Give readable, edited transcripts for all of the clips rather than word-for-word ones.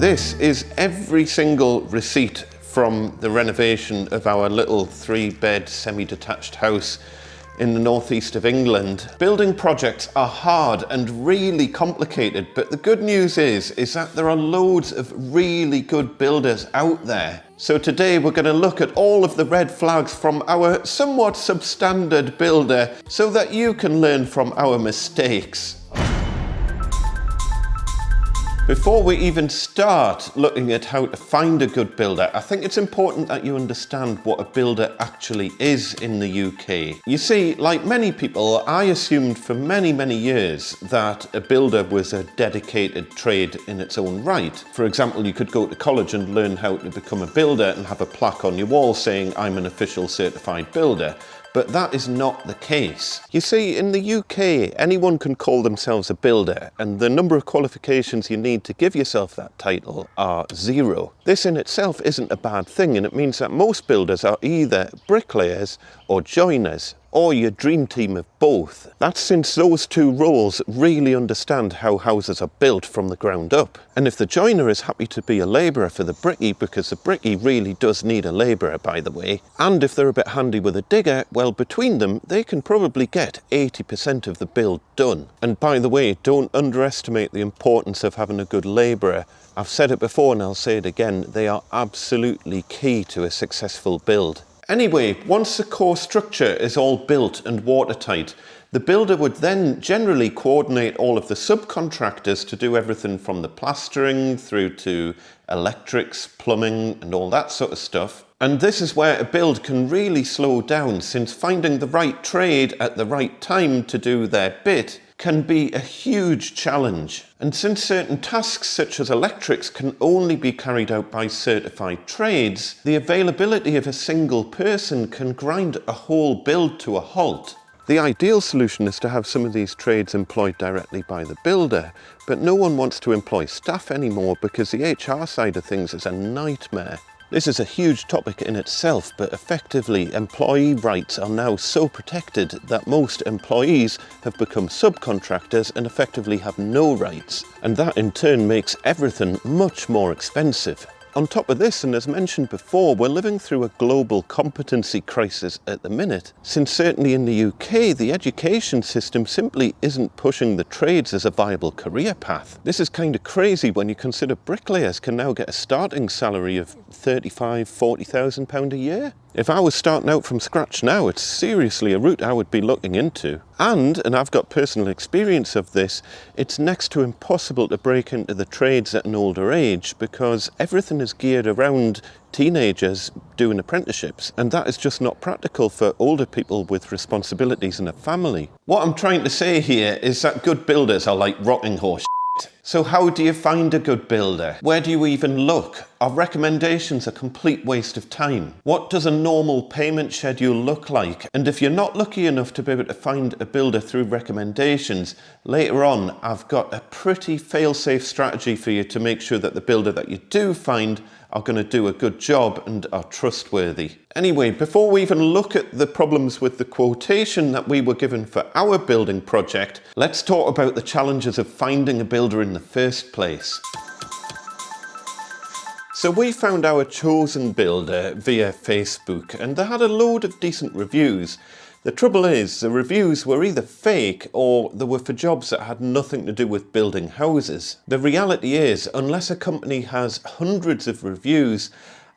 This is every single receipt from the renovation of our little 3-bed semi-detached house in the northeast of England. Building projects are hard and really complicated, but the good news is that there are loads of really good builders out there. So today we're going to look at all of the red flags from our somewhat substandard builder so that you can learn from our mistakes. Before we even start looking at how to find a good builder, I think it's important that you understand what a builder actually is in the UK. You see, like many people, I assumed for many years that a builder was a dedicated trade in its own right. For example, you could go to college and learn how to become a builder and have a plaque on your wall saying, "I'm an official certified builder." But that is not the case. You see, in the UK, anyone can call themselves a builder, and the number of qualifications you need to give yourself that title are 0. This in itself isn't a bad thing, and it means that most builders are either bricklayers or joiners, or your dream team of both. That's since those two roles really understand how houses are built from the ground up. And if the joiner is happy to be a labourer for the brickie, because the brickie really does need a labourer, by the way, and if they're a bit handy with a digger, well, between them, they can probably get 80% of the build done. And by the way, don't underestimate the importance of having a good labourer. I've said it before and I'll say it again, they are absolutely key to a successful build. Anyway, once the core structure is all built and watertight, the builder would then generally coordinate all of the subcontractors to do everything from the plastering through to electrics, plumbing and all that sort of stuff. And this is where a build can really slow down, since finding the right trade at the right time to do their bit can be a huge challenge. And since certain tasks such as electrics can only be carried out by certified trades, the availability of a single person can grind a whole build to a halt. The ideal solution is to have some of these trades employed directly by the builder, but no one wants to employ staff anymore because the HR side of things is a nightmare. This is a huge topic in itself, but effectively employee rights are now so protected that most employees have become subcontractors and effectively have no rights. And that in turn makes everything much more expensive. On top of this, and as mentioned before, we're living through a global competency crisis at the minute, since certainly in the UK, the education system simply isn't pushing the trades as a viable career path. This is kind of crazy when you consider bricklayers can now get a starting salary of £35,000–40,000 a year. If I was starting out from scratch now, it's seriously a route I would be looking into. And I've got personal experience of this, it's next to impossible to break into the trades at an older age because everything is geared around teenagers doing apprenticeships, and that is just not practical for older people with responsibilities and a family. What I'm trying to say here is that good builders are like rocking horse shit. So how do you find a good builder? Where do you even look? Are recommendations a complete waste of time? What does a normal payment schedule look like? And if you're not lucky enough to be able to find a builder through recommendations, later on I've got a pretty fail-safe strategy for you to make sure that the builder that you do find are going to do a good job and are trustworthy. Anyway, before we even look at the problems with the quotation that we were given for our building project, let's talk about the challenges of finding a builder in the first place. So we found our chosen builder via Facebook, and they had a load of decent reviews. The trouble is, the reviews were either fake or they were for jobs that had nothing to do with building houses. The reality is, unless a company has hundreds of reviews,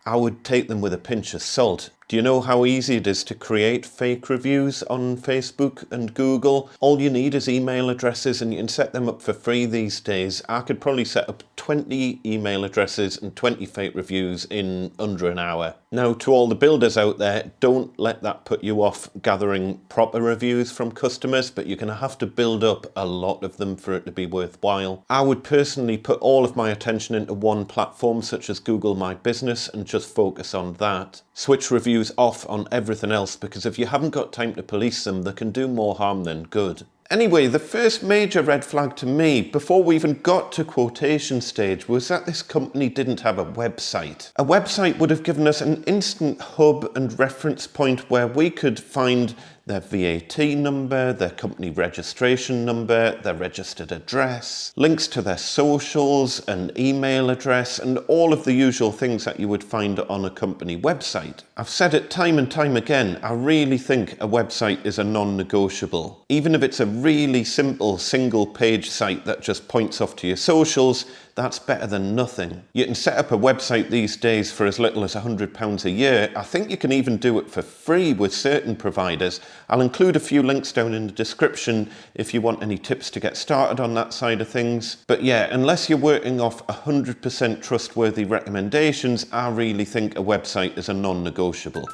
I would take them with a pinch of salt. Do you know how easy it is to create fake reviews on Facebook and Google? All you need is email addresses and you can set them up for free these days. I could probably set up 20 email addresses and 20 fake reviews in under an hour. Now, to all the builders out there, don't let that put you off gathering proper reviews from customers, but you're going to have to build up a lot of them for it to be worthwhile. I would personally put all of my attention into one platform such as Google My Business and just focus on that. Switch reviews off on everything else, because if you haven't got time to police them, they can do more harm than good. Anyway, the first major red flag to me, before we even got to quotation stage, was that this company didn't have a website. A website would have given us an instant hub and reference point where we could find their VAT number, their company registration number, their registered address, links to their socials, an email address, and all of the usual things that you would find on a company website. I've said it time and time again, I really think a website is a non-negotiable. Even if it's a really simple single page site that just points off to your socials, that's better than nothing. You can set up a website these days for as little as £100 a year. I think you can even do it for free with certain providers. I'll include a few links down in the description if you want any tips to get started on that side of things. But yeah, unless you're working off 100% trustworthy recommendations, I really think a website is a non-negotiable.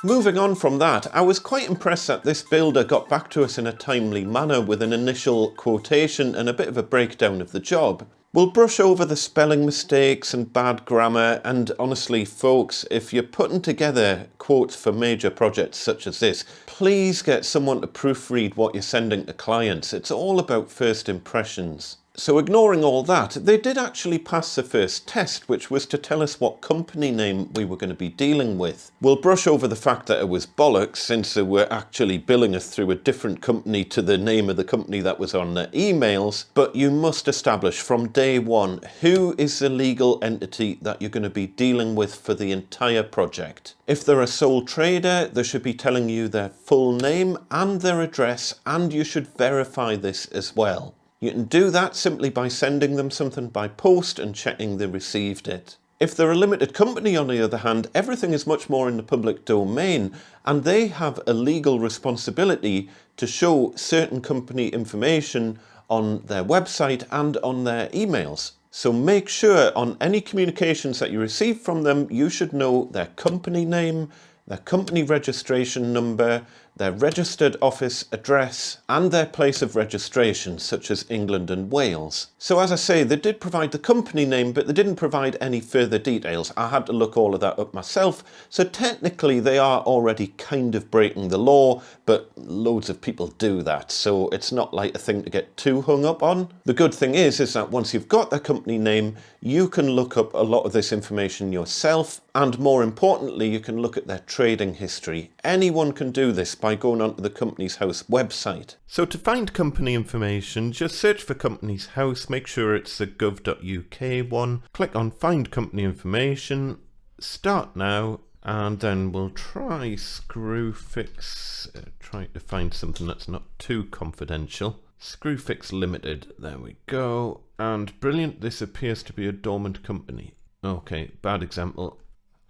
Moving on from that, I was quite impressed that this builder got back to us in a timely manner with an initial quotation and a bit of a breakdown of the job. We'll brush over the spelling mistakes and bad grammar, and honestly folks, if you're putting together quotes for major projects such as this, please get someone to proofread what you're sending to clients. It's all about first impressions. So ignoring all that, they did actually pass the first test, which was to tell us what company name we were going to be dealing with. We'll brush over the fact that it was bollocks, since they were actually billing us through a different company to the name of the company that was on their emails, but you must establish from day one who is the legal entity that you're going to be dealing with for the entire project. If they're a sole trader, they should be telling you their full name and their address, and you should verify this as well. You can do that simply by sending them something by post and checking they received it. If they're a limited company, on the other hand, everything is much more in the public domain, and they have a legal responsibility to show certain company information on their website and on their emails. So make sure on any communications that you receive from them, you should know their company name, their company registration number, their registered office address, and their place of registration, such as England and Wales. So as I say, they did provide the company name, but they didn't provide any further details. I had to look all of that up myself, so technically they are already kind of breaking the law, but loads of people do that, so it's not like a thing to get too hung up on. The good thing is that once you've got their company name, you can look up a lot of this information yourself, and more importantly, you can look at their trading history. Anyone can do this by going onto the Companies House website. So to find company information, just search for Companies House, make sure it's the gov.uk one, click on Find Company Information, start now, and then we'll try Screwfix, try to find something that's not too confidential. Screwfix Limited, there we go, and brilliant, this appears to be a dormant company. Okay, bad example.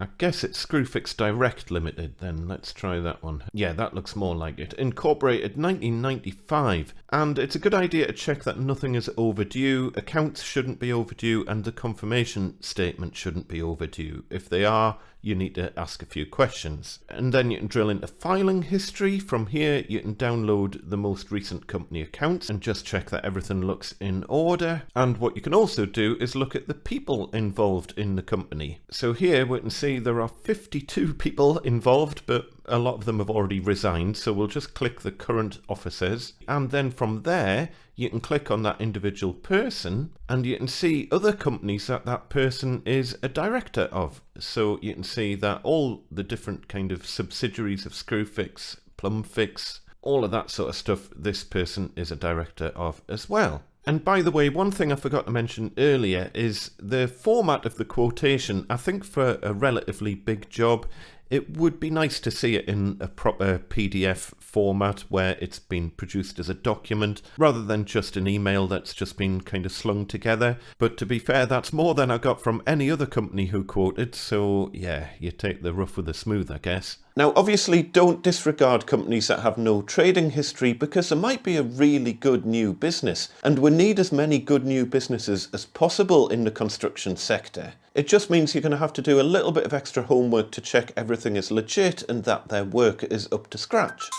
I guess it's Screwfix Direct Limited then, let's try that one. Yeah, that looks more like it. Incorporated 1995, and it's a good idea to check that nothing is overdue, accounts shouldn't be overdue, and the confirmation statement shouldn't be overdue. If they are, you need to ask a few questions. And then you can drill into filing history. From here you can download the most recent company accounts and just check that everything looks in order. And what you can also do is look at the people involved in the company. So here we can see there are 52 people involved, but a lot of them have already resigned, so we'll just click the current officers, and then from there you can click on that individual person and you can see other companies that that person is a director of. So you can see that all the different kind of subsidiaries of Screwfix, Plumfix, all of that sort of stuff, this person is a director of as well. And by the way, one thing I forgot to mention earlier is the format of the quotation. I think for a relatively big job, it would be nice to see it in a proper PDF format where it's been produced as a document rather than just an email that's just been kind of slung together. But to be fair, that's more than I got from any other company who quoted, so yeah, you take the rough with the smooth, I guess. Now obviously don't disregard companies that have no trading history, because there might be a really good new business, and we need as many good new businesses as possible in the construction sector. It just means you're going to have to do a little bit of extra homework to check everything is legit and that their work is up to scratch.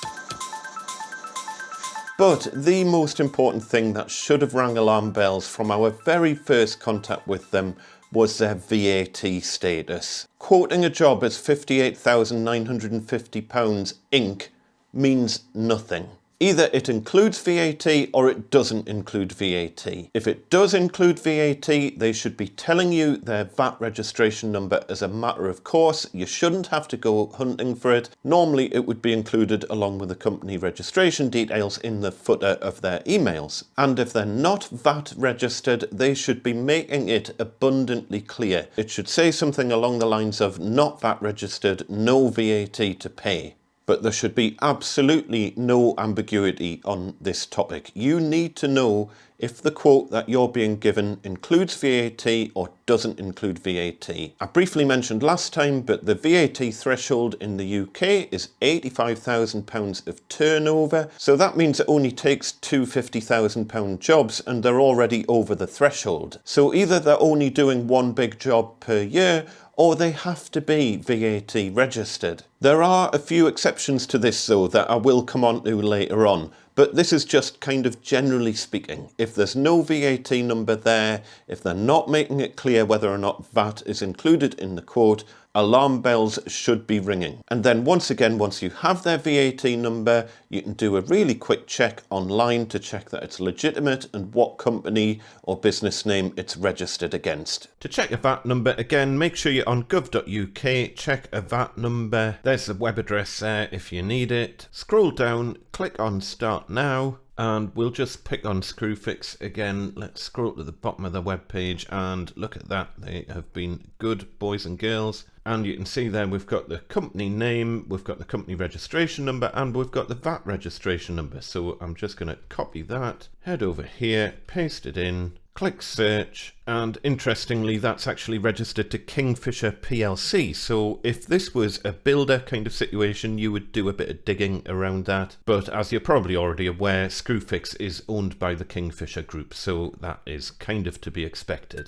But the most important thing that should have rang alarm bells from our very first contact with them was their VAT status. Quoting a job as £58,950 Inc. means nothing. Either it includes VAT or it doesn't include VAT. If it does include VAT, they should be telling you their VAT registration number as a matter of course. You shouldn't have to go hunting for it. Normally it would be included along with the company registration details in the footer of their emails. And if they're not VAT registered, they should be making it abundantly clear. It should say something along the lines of not VAT registered, no VAT to pay. But there should be absolutely no ambiguity on this topic. You need to know if the quote that you're being given includes VAT or doesn't include VAT. I briefly mentioned last time, but the VAT threshold in the UK is £85,000 of turnover. So that means it only takes two £50,000 jobs and they're already over the threshold. So either they're only doing one big job per year, or they have to be VAT registered. There are a few exceptions to this though that I will come on to later on, but this is just kind of generally speaking. If there's no VAT number there, if they're not making it clear whether or not VAT is included in the quote, alarm bells should be ringing. And then once again, once you have their VAT number, you can do a really quick check online to check that it's legitimate and what company or business name it's registered against. To check a VAT number, again, make sure you're on gov.uk, check a VAT number. There's the web address there if you need it. Scroll down, click on Start Now, and we'll just pick on Screwfix again. Let's scroll to the bottom of the web page and look at that. They have been good, boys and girls. And you can see there we've got the company name, we've got the company registration number, and we've got the VAT registration number. So I'm just going to copy that, head over here, paste it in, click search, and interestingly that's actually registered to Kingfisher PLC. So if this was a builder kind of situation, you would do a bit of digging around that. But as you're probably already aware, Screwfix is owned by the Kingfisher Group, so that is kind of to be expected.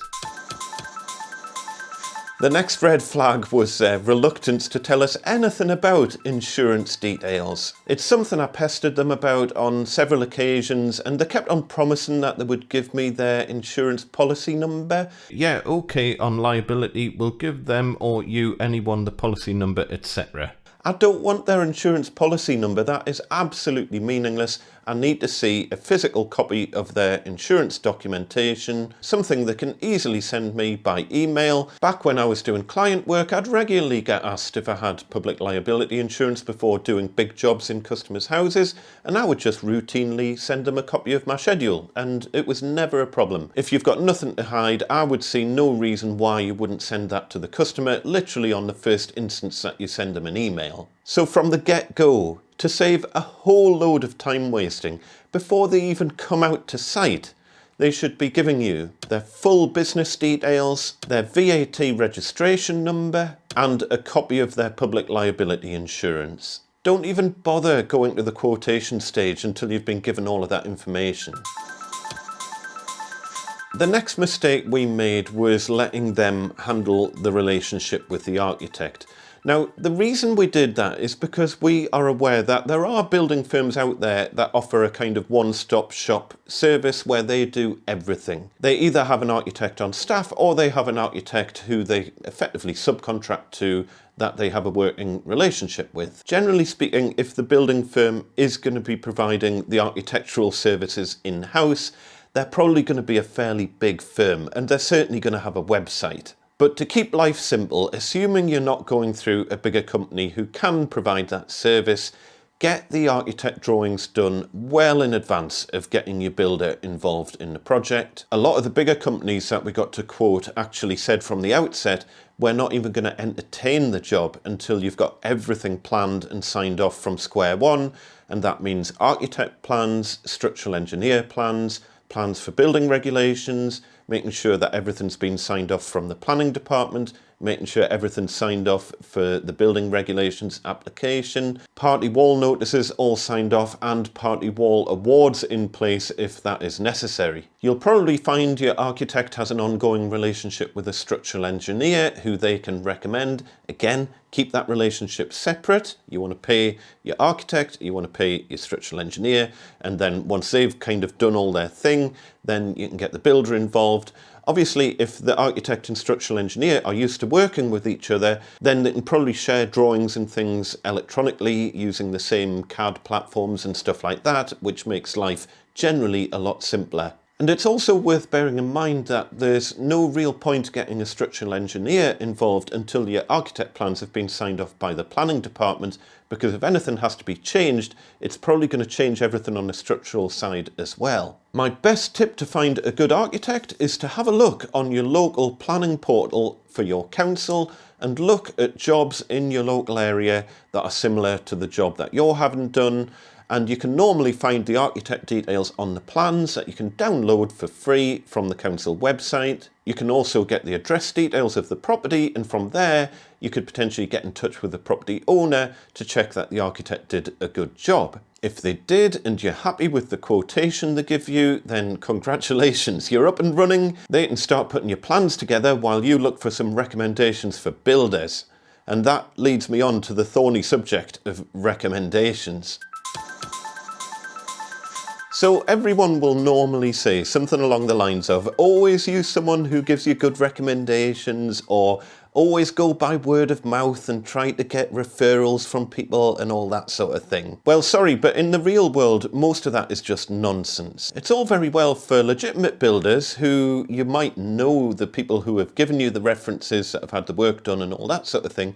The next red flag was reluctance to tell us anything about insurance details. It's something I pestered them about on several occasions, and they kept on promising that they would give me their insurance policy number. Yeah, okay, on liability, we'll give them or you, anyone, the policy number, etc. I don't want their insurance policy number. That is absolutely meaningless. I need to see a physical copy of their insurance documentation, something they can easily send me by email. Back when I was doing client work, I'd regularly get asked if I had public liability insurance before doing big jobs in customers' houses, and I would just routinely send them a copy of my schedule, and it was never a problem. If you've got nothing to hide, I would see no reason why you wouldn't send that to the customer literally on the first instance that you send them an email. So from the get-go, to save a whole load of time wasting, before they even come out to site, they should be giving you their full business details, their VAT registration number, and a copy of their public liability insurance. Don't even bother going to the quotation stage until you've been given all of that information. The next mistake we made was letting them handle the relationship with the architect. Now, the reason we did that is because we are aware that there are building firms out there that offer a kind of one-stop shop service where they do everything. They either have an architect on staff or they have an architect who they effectively subcontract to that they have a working relationship with. Generally speaking, if the building firm is going to be providing the architectural services in-house, they're probably going to be a fairly big firm, and they're certainly going to have a website. But to keep life simple, assuming you're not going through a bigger company who can provide that service, get the architect drawings done well in advance of getting your builder involved in the project. A lot of the bigger companies that we got to quote actually said from the outset, we're not even going to entertain the job until you've got everything planned and signed off from square one. And that means architect plans, structural engineer plans, plans for building regulations, making sure that everything's been signed off from the planning department, making sure everything's signed off for the building regulations application, party wall notices all signed off, and party wall awards in place if that is necessary. You'll probably find your architect has an ongoing relationship with a structural engineer who they can recommend. Again, keep that relationship separate. You want to pay your architect, you want to pay your structural engineer, and then once they've kind of done all their thing, then you can get the builder involved. Obviously, if the architect and structural engineer are used to working with each other, then they can probably share drawings and things electronically using the same CAD platforms and stuff like that, which makes life generally a lot simpler. And it's also worth bearing in mind that there's no real point getting a structural engineer involved until your architect plans have been signed off by the planning department, because if anything has to be changed, it's probably going to change everything on the structural side as well. My best tip to find a good architect is to have a look on your local planning portal for your council and look at jobs in your local area that are similar to the job that you're having done. And you can normally find the architect details on the plans that you can download for free from the council website. You can also get the address details of the property, and from there you could potentially get in touch with the property owner to check that the architect did a good job. If they did and you're happy with the quotation they give you, then congratulations, you're up and running. They can start putting your plans together while you look for some recommendations for builders. And that leads me on to the thorny subject of recommendations. So everyone will normally say something along the lines of always use someone who gives you good recommendations, or always go by word of mouth and try to get referrals from people and all that sort of thing. Well, sorry, but in the real world, most of that is just nonsense. It's all very well for legitimate builders who you might know the people who have given you the references that have had the work done and all that sort of thing.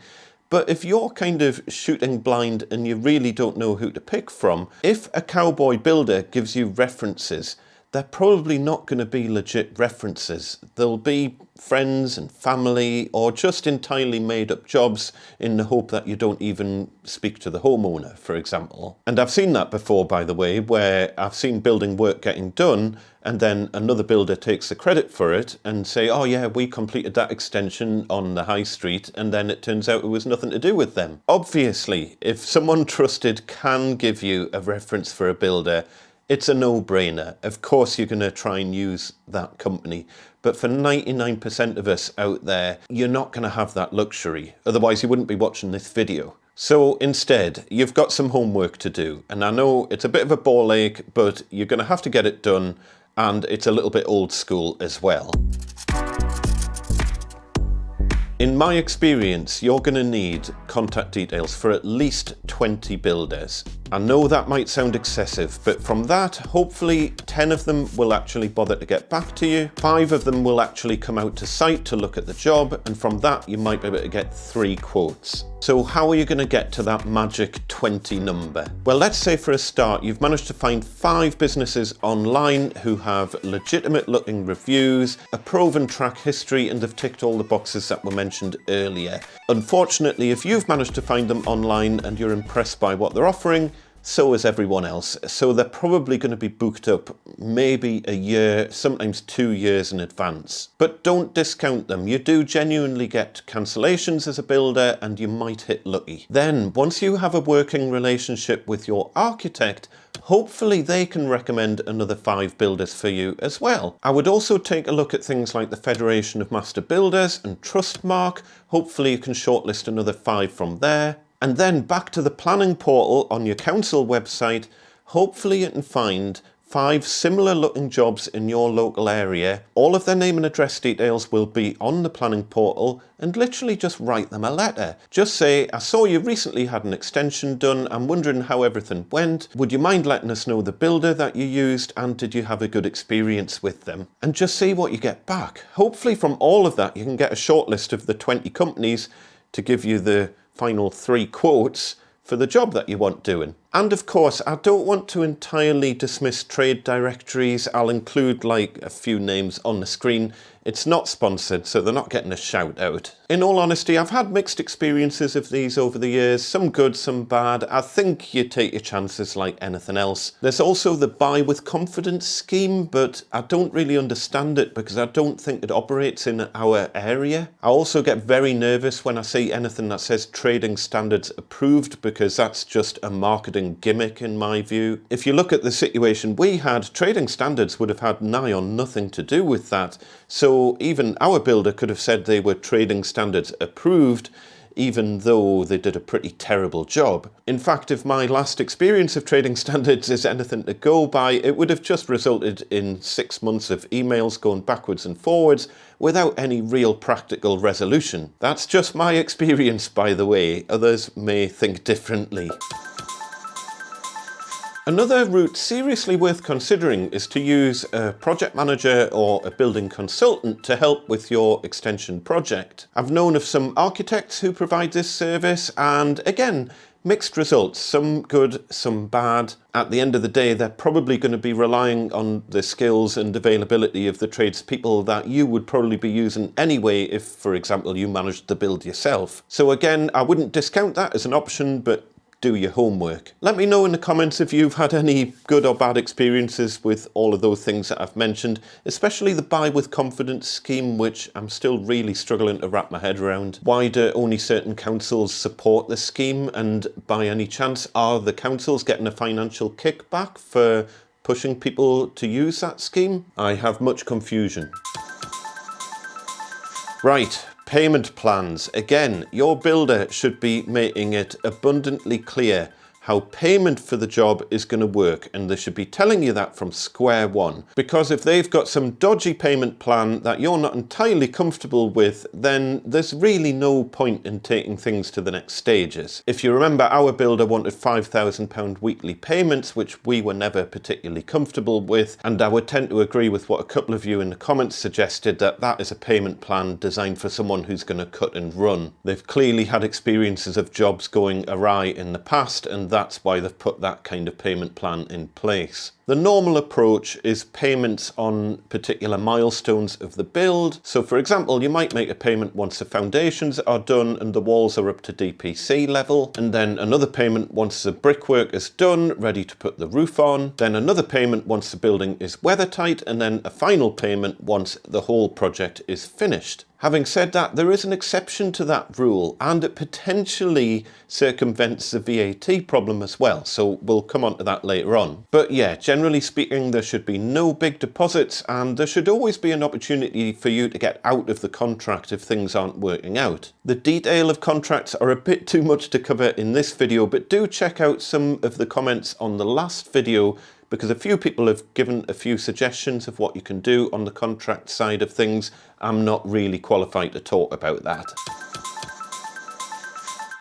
But if you're kind of shooting blind and you really don't know who to pick from, if a cowboy builder gives you references, they're probably not going to be legit references. They'll be friends and family, or just entirely made up jobs in the hope that you don't even speak to the homeowner, for example. And I've seen that before, by the way, where I've seen building work getting done and then another builder takes the credit for it and say, oh yeah, we completed that extension on the high street, and then it turns out it was nothing to do with them. Obviously, if someone trusted can give you a reference for a builder, it's a no-brainer. Of course you're going to try and use that company. But for 99% of us out there, you're not going to have that luxury. Otherwise you wouldn't be watching this video. So instead, you've got some homework to do. And I know it's a bit of a ball ache, but you're going to have to get it done. And it's a little bit old school as well. In my experience, you're going to need contact details for at least 20 builders. I know that might sound excessive, but from that, hopefully 10 of them will actually bother to get back to you. 5 of them will actually come out to site to look at the job, and from that you might be able to get 3 quotes. So how are you going to get to that magic 20 number? Well, let's say for a start, you've managed to find 5 businesses online who have legitimate looking reviews, a proven track history, and have ticked all the boxes that were mentioned earlier. Unfortunately, if you've managed to find them online and you're impressed by what they're offering, so is everyone else. So they're probably going to be booked up maybe a year, sometimes 2 years in advance. But don't discount them. You do genuinely get cancellations as a builder, and you might hit lucky. Then, once you have a working relationship with your architect, hopefully they can recommend another 5 builders for you as well. I would also take a look at things like the Federation of Master Builders and Trustmark. Hopefully you can shortlist another 5 from there. And then back to the planning portal on your council website, hopefully you can find 5 similar looking jobs in your local area. All of their name and address details will be on the planning portal, and literally just write them a letter. Just say, I saw you recently had an extension done. I'm wondering how everything went. Would you mind letting us know the builder that you used, and did you have a good experience with them? And just see what you get back. Hopefully from all of that you can get a short list of the 20 companies to give you the final 3 quotes for the job that you want doing. And of course, I don't want to entirely dismiss trade directories. I'll include like a few names on the screen. It's not sponsored, so they're not getting a shout out. In all honesty, I've had mixed experiences of these over the years, some good, some bad. I think you take your chances like anything else. There's also the buy with confidence scheme, but I don't really understand it because I don't think it operates in our area. I also get very nervous when I see anything that says trading standards approved, because that's just a marketing gimmick in my view. If you look at the situation we had, trading standards would have had nigh on nothing to do with that. So even our builder could have said they were trading standards approved. even though they did a pretty terrible job. In fact, if my last experience of trading standards is anything to go by, it would have just resulted in 6 months of emails going backwards and forwards without any real practical resolution. That's just my experience, by the way. Others may think differently. Another route seriously worth considering is to use a project manager or a building consultant to help with your extension project. I've known of some architects who provide this service, and again, mixed results, some good, some bad. At the end of the day, they're probably going to be relying on the skills and availability of the tradespeople that you would probably be using anyway if, for example, you managed the build yourself. So again, I wouldn't discount that as an option, but do your homework. Let me know in the comments if you've had any good or bad experiences with all of those things that I've mentioned, especially the buy with confidence scheme, which I'm still really struggling to wrap my head around. Why do only certain councils support the scheme, and by any chance are the councils getting a financial kickback for pushing people to use that scheme? I have much confusion. Right. Payment plans. Again, your builder should be making it abundantly clear how payment for the job is going to work, and they should be telling you that from square one. Because if they've got some dodgy payment plan that you're not entirely comfortable with, then there's really no point in taking things to the next stages. If you remember, our builder wanted £5,000 weekly payments, which we were never particularly comfortable with, and I would tend to agree with what a couple of you in the comments suggested, that that is a payment plan designed for someone who's going to cut and run. They've clearly had experiences of jobs going awry in the past, and that's why they've put that kind of payment plan in place. The normal approach is payments on particular milestones of the build. So for example, you might make a payment once the foundations are done and the walls are up to DPC level, and then another payment once the brickwork is done, ready to put the roof on, then another payment once the building is weathertight, and then a final payment once the whole project is finished. Having said that, there is an exception to that rule, and it potentially circumvents the VAT problem as well, so we'll come on to that later on. But yeah, generally speaking, there should be no big deposits, and there should always be an opportunity for you to get out of the contract if things aren't working out. The detail of contracts are a bit too much to cover in this video, but do check out some of the comments on the last video, because a few people have given a few suggestions of what you can do on the contract side of things. I'm not really qualified to talk about that.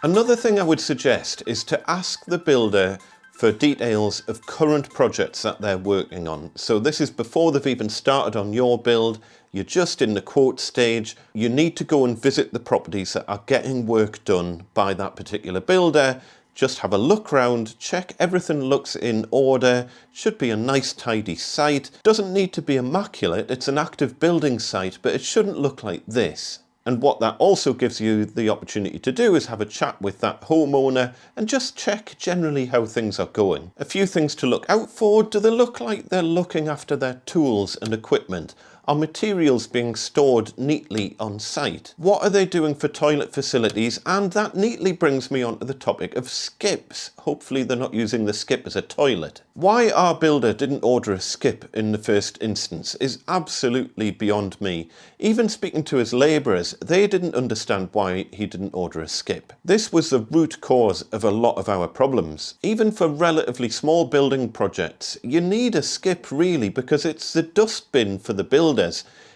Another thing I would suggest is to ask the builder for details of current projects that they're working on. So this is before they've even started on your build. You're just in the quote stage. You need to go and visit the properties that are getting work done by that particular builder. Just have a look round, check everything looks in order, should be a nice tidy site. Doesn't need to be immaculate, it's an active building site, but it shouldn't look like this. And what that also gives you the opportunity to do is have a chat with that homeowner and just check generally how things are going. A few things to look out for: do they look like they're looking after their tools and equipment? Are materials being stored neatly on site? What are they doing for toilet facilities? And that neatly brings me on to the topic of skips. Hopefully they're not using the skip as a toilet. Why our builder didn't order a skip in the first instance is absolutely beyond me. Even speaking to his labourers, they didn't understand why he didn't order a skip. This was the root cause of a lot of our problems. Even for relatively small building projects, you need a skip really, because it's the dustbin for the builder.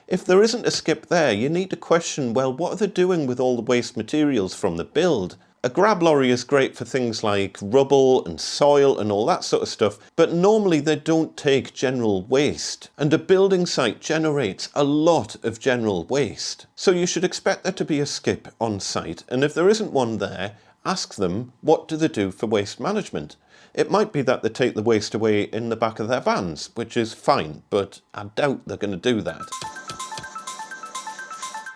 If there isn't a skip there, you need to question, well, what are they doing with all the waste materials from the build? A grab lorry is great for things like rubble and soil and all that sort of stuff, but normally they don't take general waste. And a building site generates a lot of general waste. So you should expect there to be a skip on site, and if there isn't one there, ask them, what do they do for waste management? It might be that they take the waste away in the back of their vans, which is fine, but I doubt they're going to do that.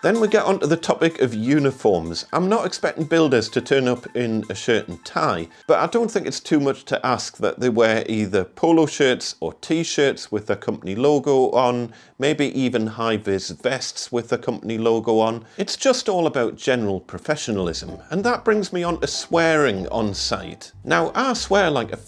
Then we get onto the topic of uniforms. I'm not expecting builders to turn up in a shirt and tie, but I don't think it's too much to ask that they wear either polo shirts or t-shirts with their company logo on, maybe even high-vis vests with their company logo on. It's just all about general professionalism. And that brings me on to swearing on site. Now, I swear like a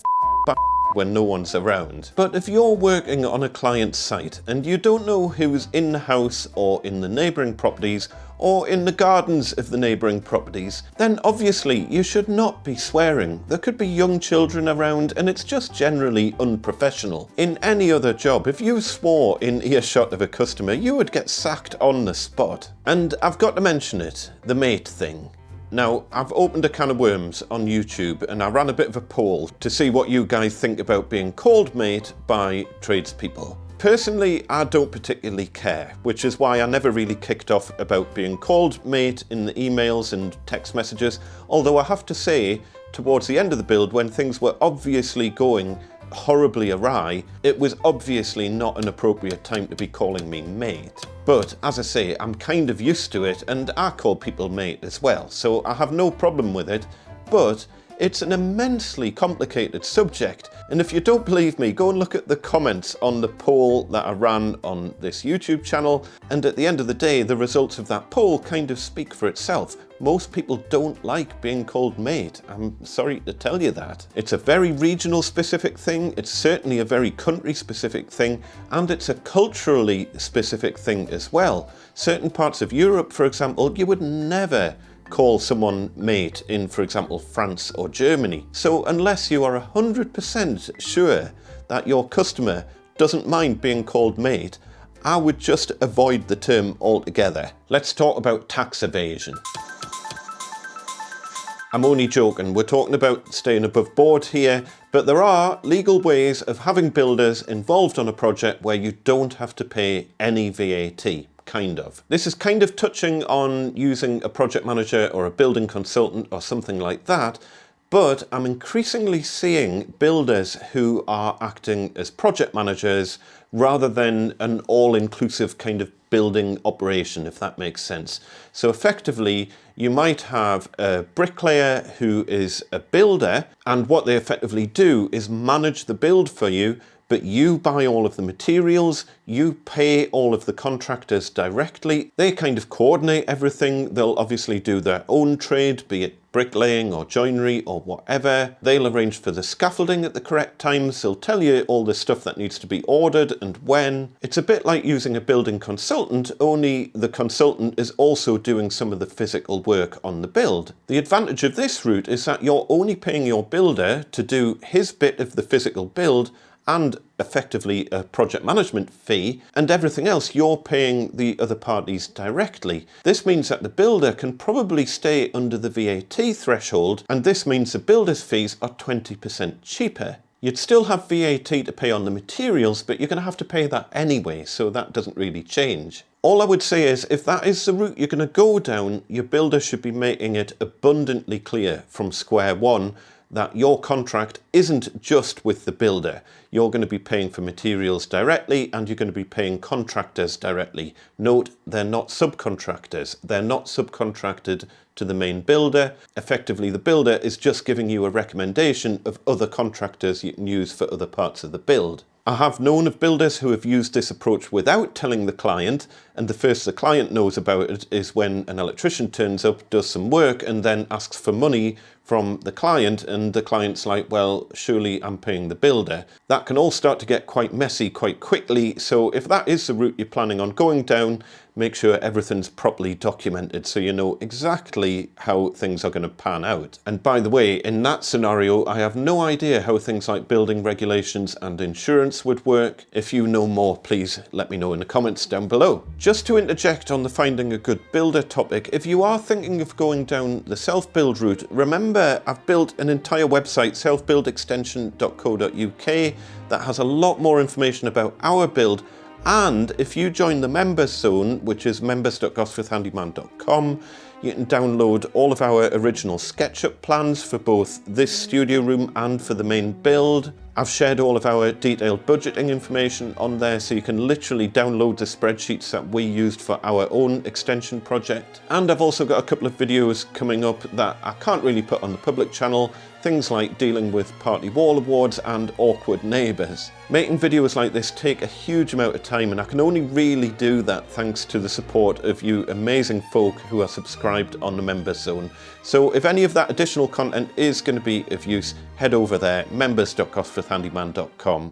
when no one's around. But if you're working on a client's site and you don't know who's in the house or in the neighbouring properties, or in the gardens of the neighbouring properties, then obviously you should not be swearing. There could be young children around and it's just generally unprofessional. In any other job, if you swore in earshot of a customer, you would get sacked on the spot. And I've got to mention it, the mate thing. Now, I've opened a can of worms on YouTube and I ran a bit of a poll to see what you guys think about being called mate by tradespeople. Personally, I don't particularly care, which is why I never really kicked off about being called mate in the emails and text messages, although I have to say, towards the end of the build, when things were obviously going horribly awry, it was obviously not an appropriate time to be calling me mate. But as I say, I'm kind of used to it and I call people mate as well, so I have no problem with it, but it's an immensely complicated subject, and if you don't believe me, go and look at the comments on the poll that I ran on this YouTube channel, and at the end of the day, the results of that poll kind of speak for itself. Most people don't like being called mate. I'm sorry to tell you that. It's a very regional specific thing, it's certainly a very country specific thing, and it's a culturally specific thing as well. Certain parts of Europe, for example, you would never call someone mate in, for example, France or Germany. So unless you are 100% sure that your customer doesn't mind being called mate, I would just avoid the term altogether. Let's talk about tax evasion. I'm only joking, we're talking about staying above board here, but there are legal ways of having builders involved on a project where you don't have to pay any VAT. Kind of. This is kind of touching on using a project manager or a building consultant or something like that, but I'm increasingly seeing builders who are acting as project managers rather than an all-inclusive kind of building operation, if that makes sense. So effectively, you might have a bricklayer who is a builder, and what they effectively do is manage the build for you, but you buy all of the materials, you pay all of the contractors directly. They kind of coordinate everything. They'll obviously do their own trade, be it bricklaying or joinery or whatever. They'll arrange for the scaffolding at the correct times. They'll tell you all the stuff that needs to be ordered and when. It's a bit like using a building consultant, only the consultant is also doing some of the physical work on the build. The advantage of this route is that you're only paying your builder to do his bit of the physical build and effectively a project management fee, and everything else you're paying the other parties directly. This means that the builder can probably stay under the VAT threshold, and this means the builder's fees are 20% cheaper. You'd still have VAT to pay on the materials, but you're going to have to pay that anyway, so that doesn't really change. All I would say is, if that is the route you're going to go down, your builder should be making it abundantly clear from square one that your contract isn't just with the builder. You're going to be paying for materials directly and you're going to be paying contractors directly. Note, they're not subcontractors. They're not subcontracted to the main builder. Effectively, the builder is just giving you a recommendation of other contractors you can use for other parts of the build. I have known of builders who have used this approach without telling the client, and the first the client knows about it is when an electrician turns up, does some work, and then asks for money from the client, and the client's like, well, surely I'm paying the builder. That can all start to get quite messy quite quickly, so if that is the route you're planning on going down, make sure everything's properly documented so you know exactly how things are going to pan out. And by the way, in that scenario, I have no idea how things like building regulations and insurance would work. If you know more, please let me know in the comments down below. Just to interject on the finding a good builder topic, if you are thinking of going down the self-build route, remember I've built an entire website, selfbuildextension.co.uk, that has a lot more information about our build. And if you join the members zone, which is members.gosforthhandyman.com, you can download all of our original SketchUp plans for both this studio room and for the main build. I've shared all of our detailed budgeting information on there, so you can literally download the spreadsheets that we used for our own extension project. And I've also got a couple of videos coming up that I can't really put on the public channel, things like dealing with party wall awards and awkward neighbours. Making videos like this take a huge amount of time, and I can only really do that thanks to the support of you amazing folk who are subscribed on the members zone. So if any of that additional content is going to be of use, head over there, members.gosforthhandyman.com.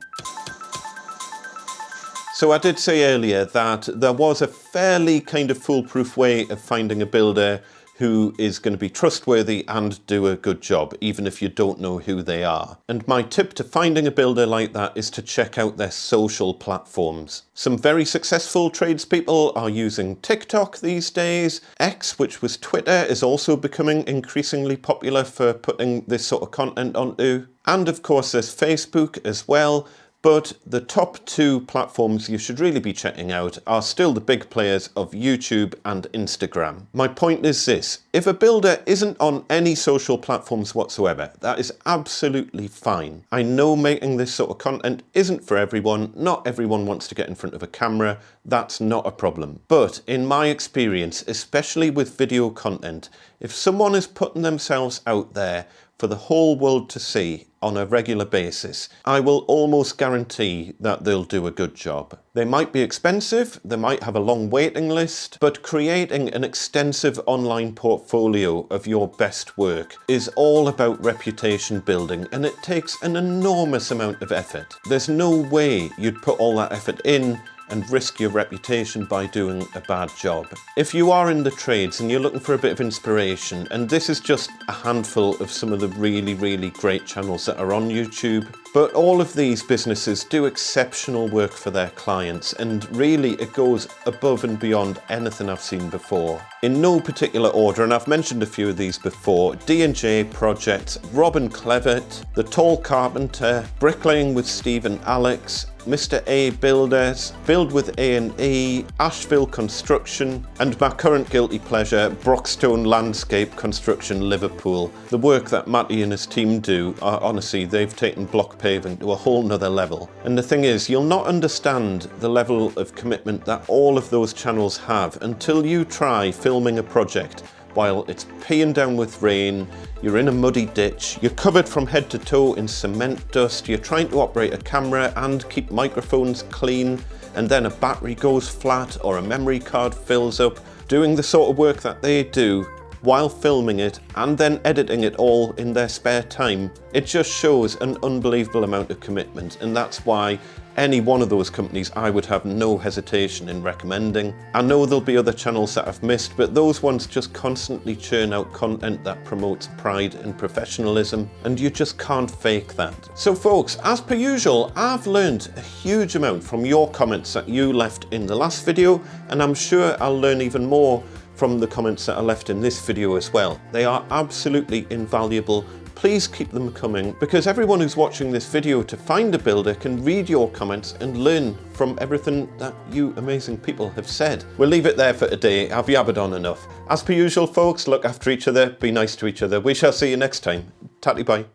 So I did say earlier that there was a fairly kind of foolproof way of finding a builder who is going to be trustworthy and do a good job, even if you don't know who they are. And my tip to finding a builder like that is to check out their social platforms. Some very successful tradespeople are using TikTok these days. X, which was Twitter, is also becoming increasingly popular for putting this sort of content onto. And of course there's Facebook as well. But the top two platforms you should really be checking out are still the big players of YouTube and Instagram. My point is this: if a builder isn't on any social platforms whatsoever, that is absolutely fine. I know making this sort of content isn't for everyone. Not everyone wants to get in front of a camera. That's not a problem. But in my experience, especially with video content, if someone is putting themselves out there for the whole world to see on a regular basis, I will almost guarantee that they'll do a good job. They might be expensive, they might have a long waiting list, but creating an extensive online portfolio of your best work is all about reputation building, and it takes an enormous amount of effort. There's no way you'd put all that effort in and risk your reputation by doing a bad job. If you are in the trades and you're looking for a bit of inspiration, and this is just a handful of some of the really great channels that are on YouTube, but all of these businesses do exceptional work for their clients, and really it goes above and beyond anything I've seen before. In no particular order, and I've mentioned a few of these before: D&J Projects, Robin Clevitt, The Tall Carpenter, Bricklaying with Steve and Alex, Mr. A Builders, Build with A&E, Asheville Construction, and my current guilty pleasure, Brockstone Landscape Construction Liverpool. The work that Matty and his team do, honestly, they've taken block paving to a whole nother level. And the thing is, you'll not understand the level of commitment that all of those channels have until you try filming a project while it's peeing down with rain, you're in a muddy ditch, you're covered from head to toe in cement dust, you're trying to operate a camera and keep microphones clean, and then a battery goes flat or a memory card fills up. Doing the sort of work that they do while filming it and then editing it all in their spare time, it just shows an unbelievable amount of commitment, and that's why any one of those companies I would have no hesitation in recommending. I know there'll be other channels that I've missed, but those ones just constantly churn out content that promotes pride and professionalism, and you just can't fake that. So folks, as per usual, I've learned a huge amount from your comments that you left in the last video, and I'm sure I'll learn even more from the comments that are left in this video as well. They are absolutely invaluable. Please keep them coming, because everyone who's watching this video to find a builder can read your comments and learn from everything that you amazing people have said. We'll leave it there for today. I've yabbered on enough. As per usual folks, look after each other, be nice to each other. We shall see you next time. Tatty bye.